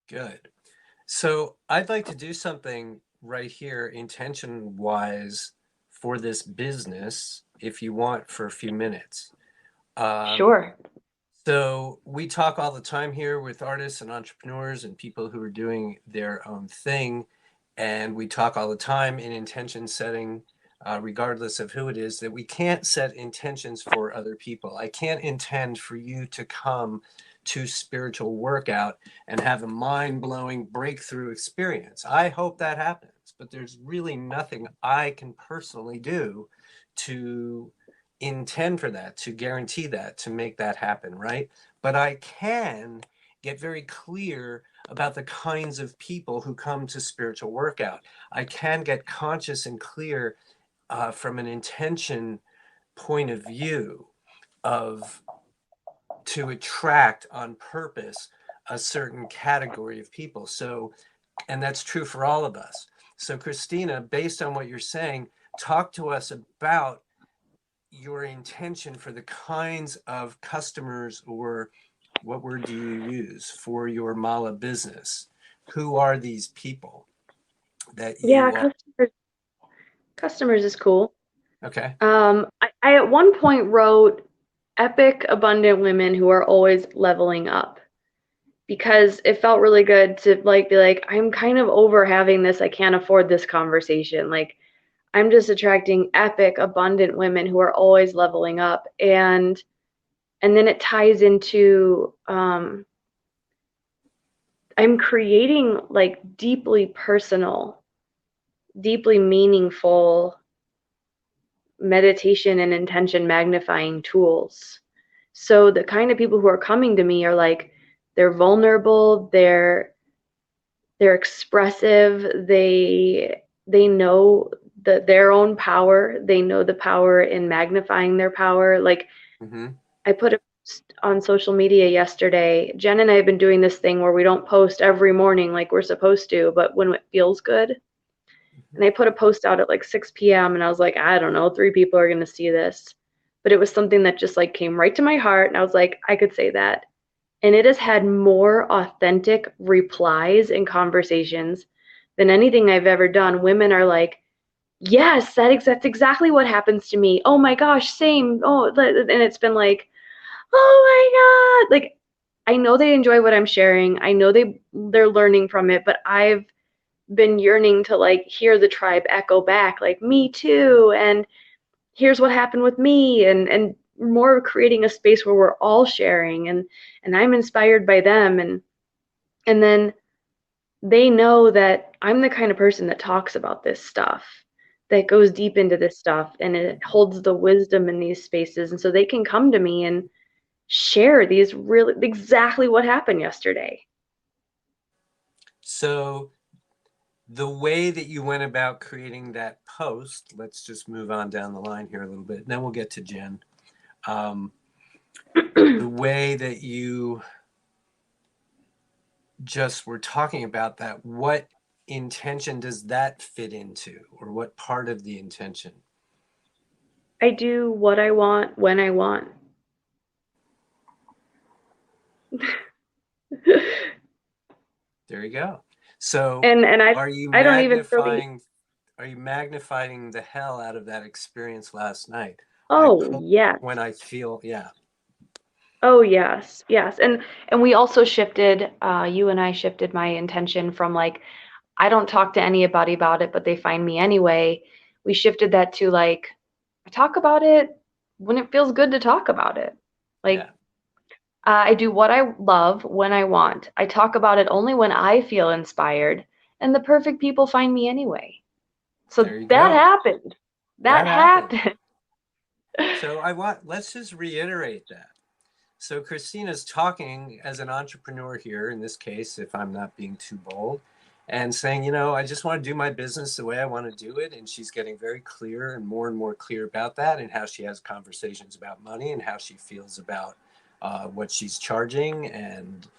Good. So I'd like to do something right here, intention wise, for this business, if you want, for a few minutes. Um, Sure. so we talk all the time here with artists and entrepreneurs and people who are doing their own thing. And we talk all the time in intention setting, regardless of who it is, that we can't set intentions for other people. I can't intend for you to come to spiritual workout and have a mind-blowing breakthrough experience. I hope that happens, but there's really nothing I can personally do to intend for that, to guarantee that, to make that happen, right? But I can get very clear about the kinds of people who come to spiritual workout. I can get conscious and clear from an intention point of view of to attract on purpose a certain category of people. So, and that's true for all of us. So, Christina, based on what you're saying, talk to us about your intention for the kinds of customers, or what word do you use for your mala business? Who are these people that Yeah, you are? customers is cool. Okay. I at one point wrote epic abundant women who are always leveling up because it felt really good to like be like, I'm kind of over having this, I can't afford this conversation. Like I'm just attracting epic abundant women who are always leveling up. And then it ties into I'm creating like deeply personal, deeply meaningful meditation and intention magnifying tools. So the kind of people who are coming to me are like they're vulnerable, they're expressive, they know their own power, they know the power in magnifying their power. Like Mm-hmm. I put a post on social media yesterday. Jen and I have been doing this thing where we don't post every morning like we're supposed to, but when it feels good. And I put a post out at like 6 p.m. and I was like, I don't know, 3 people are going to see this. But it was something that just like came right to my heart. And I was like, I could say that. And it has had more authentic replies and conversations than anything I've ever done. Women are like, yes, that's exactly what happens to me. Oh my gosh, same. Oh, and it's been like, oh my God. Like, I know they enjoy what I'm sharing. I know they're learning from it, but I've been yearning to like hear the tribe echo back like me too, and here's what happened with me, and more creating a space where we're all sharing, and I'm inspired by them, and then they know that I'm the kind of person that talks about this stuff, that goes deep into this stuff, and it holds the wisdom in these spaces, and so they can come to me and share these really exactly what happened yesterday. So the way that you went about creating that post, let's just move on down the line here a little bit, and then we'll get to Jen. Um, the way that you just were talking about that, what intention does that fit into, or what part of the intention? I do what I want when I want. There you go. So and are you I don't even really. magnifying are you magnifying the hell out of that experience last night? I Oh post yes. when I feel, yeah. Oh yes, yes. And we also shifted. You and I shifted my intention from like I don't talk to anybody about it, but they find me anyway. We shifted that to like I talk about it when it feels good to talk about it. Yeah. Like I do what I love when I want. I talk about it only when I feel inspired, and the perfect people find me anyway. So There you that go. happened. That That happened. happened. So let's just reiterate that. So Christina's talking as an entrepreneur here, in this case, if I'm not being too bold, and saying, I just want to do my business the way I want to do it. And she's getting very clear and more clear about that, and how she has conversations about money and how she feels about what she's charging and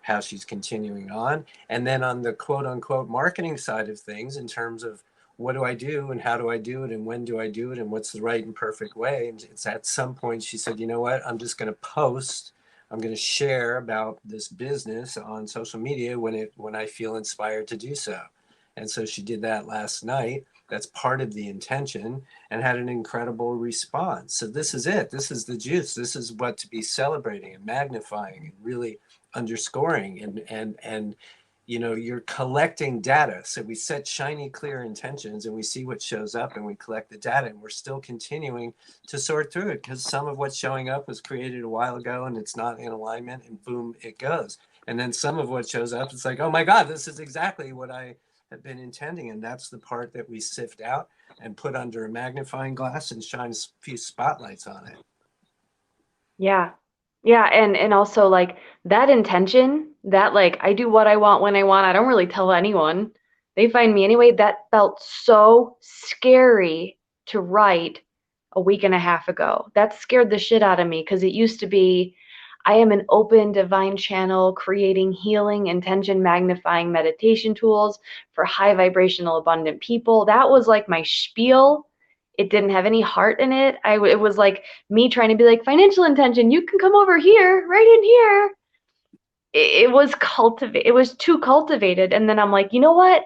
how she's continuing on. And then on the quote unquote marketing side of things, in terms of what do I do and how do I do it and when do I do it and what's the right and perfect way. And it's at some point she said, you know what, I'm just going to post I'm going to share about this business on social media when I feel inspired to do so. And so she did that last night. That's part of the intention, and had an incredible response. So this is it. This is the juice. This is what to be celebrating and magnifying and really underscoring. And you're collecting data. So we set shiny, clear intentions, and we see what shows up, and we collect the data, and we're still continuing to sort through it, because some of what's showing up was created a while ago and it's not in alignment, and boom, it goes. And then some of what shows up, it's like, oh my God, this is exactly what I have been intending. And that's the part that we sift out and put under a magnifying glass and shine a few spotlights on it. Yeah. Yeah, and also like that intention, that like I do what I want when I want. I don't really tell anyone. They find me anyway. That felt so scary to write a week and a half ago. That scared the shit out of me because it used to be I am an open divine channel creating healing, intention magnifying meditation tools for high vibrational abundant people. That was like my spiel. It didn't have any heart in it. It was like me trying to be like financial intention. You can come over here, right in here. It was cultivated. It was too cultivated. And then I'm like, you know what?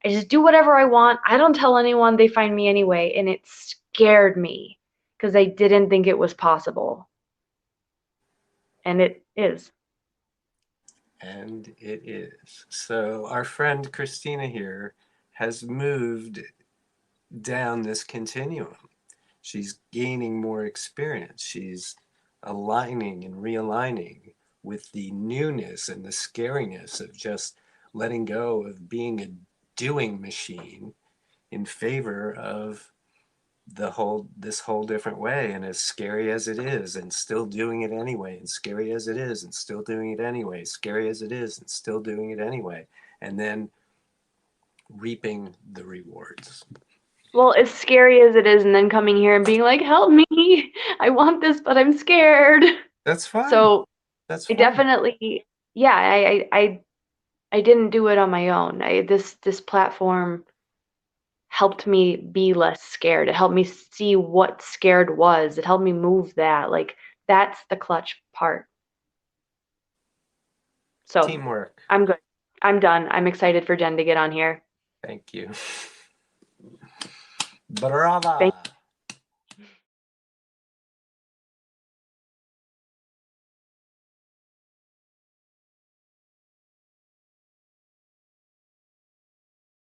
I just do whatever I want. I don't tell anyone. They find me anyway. And it scared me because I didn't think it was possible. And it is. And it is. So our friend Christina here has moved down this continuum. She's gaining more experience. She's aligning and realigning with the newness and the scariness of just letting go of being a doing machine in favor of this whole different way. And as scary as it is, and still doing it anyway, and scary as it is, and still doing it anyway, scary as it is, and still doing it anyway, and then reaping the rewards. Well, as scary as it is, and then coming here and being like, help me. I want this, but I'm scared. That's fine. So That's I fine. definitely, yeah, I didn't do it on my own. This platform helped me be less scared. It helped me see what scared was. It helped me move that. Like that's the clutch part. So Teamwork. I'm good. I'm done. I'm excited for Jen to get on here. Thank you. Brava. Thank